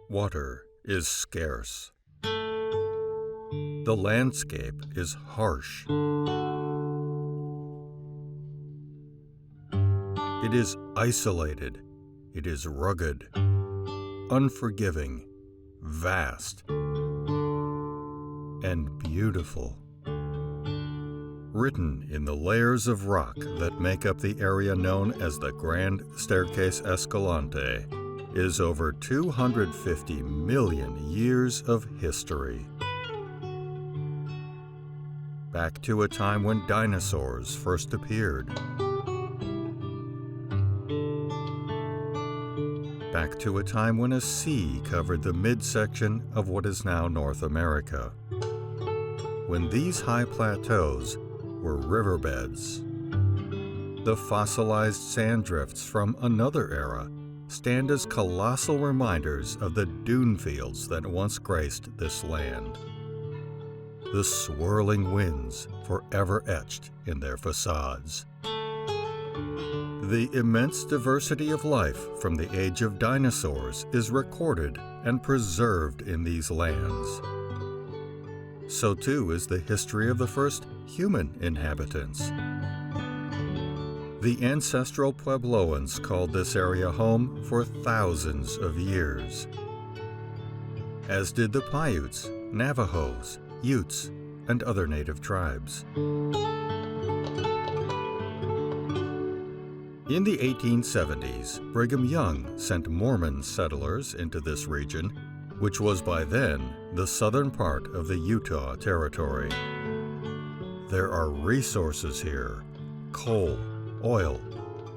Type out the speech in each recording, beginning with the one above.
Water is scarce. The landscape is harsh. It is isolated. It is rugged, unforgiving, vast, and beautiful. Written in the layers of rock that make up the area known as the Grand Staircase Escalante is over 250 million years of history. Back to a time when dinosaurs first appeared. Back to a time when a sea covered the midsection of what is now North America. When these high plateaus were riverbeds. The fossilized sand drifts from another era stand as colossal reminders of the dune fields that once graced this land. The swirling winds forever etched in their facades. The immense diversity of life from the age of dinosaurs is recorded and preserved in these lands. So too is the history of the first human inhabitants. The ancestral Puebloans called this area home for thousands of years, as did the Paiutes, Navajos, Utes, and other native tribes. In the 1870s, Brigham Young sent Mormon settlers into this region, which was by then the southern part of the Utah Territory. There are resources here: coal, oil,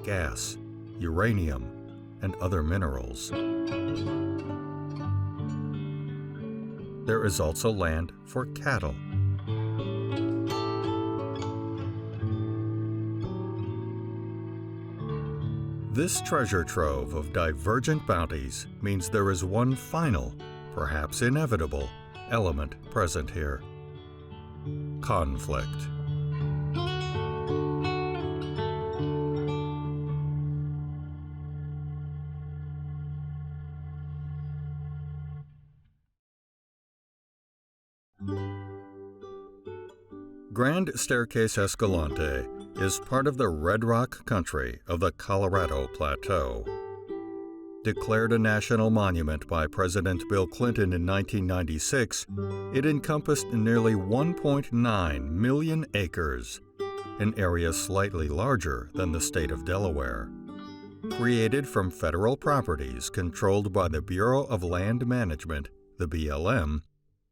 gas, uranium, and other minerals. There is also land for cattle. This treasure trove of divergent bounties means there is one final, perhaps inevitable, element present here: conflict. Grand Staircase Escalante is part of the Red Rock country of the Colorado Plateau. Declared a national monument by President Bill Clinton in 1996, it encompassed nearly 1.9 million acres, an area slightly larger than the state of Delaware. Created from federal properties controlled by the Bureau of Land Management, the BLM,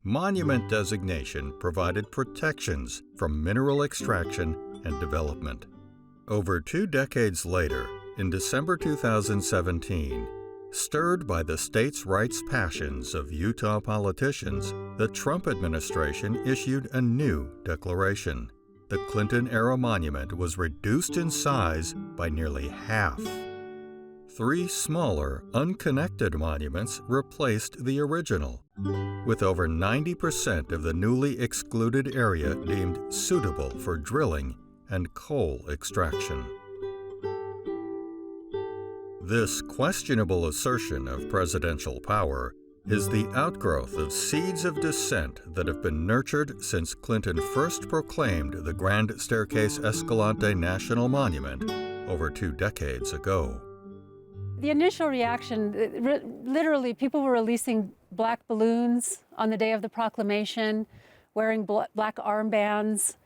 monument designation provided protections from mineral extraction and development. Over 2 decades later, in December 2017, stirred by the states' rights passions of Utah politicians, the Trump administration issued a new declaration. The Clinton-era monument was reduced in size by nearly half. 3 smaller, unconnected monuments replaced the original, with over 90% of the newly excluded area deemed suitable for drilling and coal extraction. This questionable assertion of presidential power is the outgrowth of seeds of dissent that have been nurtured since Clinton first proclaimed the Grand Staircase Escalante National Monument over 2 decades ago. The initial reaction, literally people were releasing black balloons on the day of the proclamation, wearing black armbands.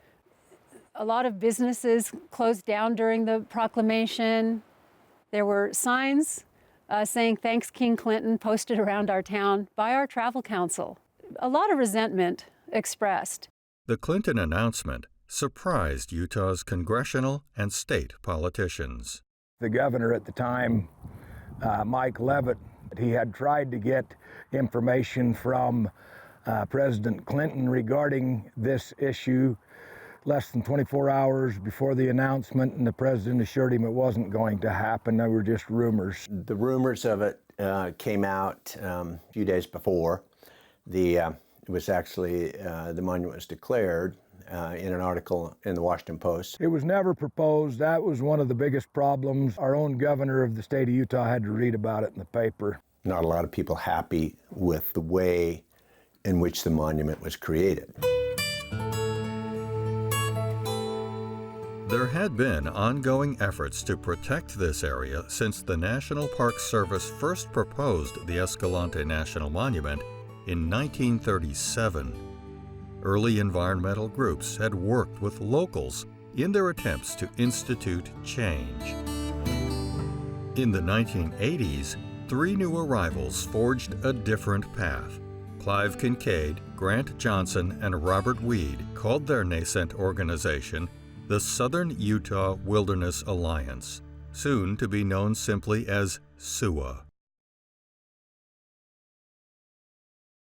A lot of businesses closed down during the proclamation. There were signs saying, "Thanks, King Clinton," posted around our town by our travel council. A lot of resentment expressed. The Clinton announcement surprised Utah's congressional and state politicians. The governor at the time, Mike Leavitt, he had tried to get information from President Clinton regarding this issue less than 24 hours before the announcement, and the president assured him it wasn't going to happen. They were just rumors. The rumors of it came out a few days before. It was actually, the monument was declared in an article in the Washington Post. It was never proposed. That was one of the biggest problems. Our own governor of the state of Utah had to read about it in the paper. not a lot of people happy with the way in which the monument was created. There had been ongoing efforts to protect this area since the National Park Service first proposed the Escalante National Monument in 1937. Early environmental groups had worked with locals in their attempts to institute change. In the 1980s, 3 new arrivals forged a different path. Clive Kincaid, Grant Johnson, and Robert Weed called their nascent organization the Southern Utah Wilderness Alliance, soon to be known simply as SUWA.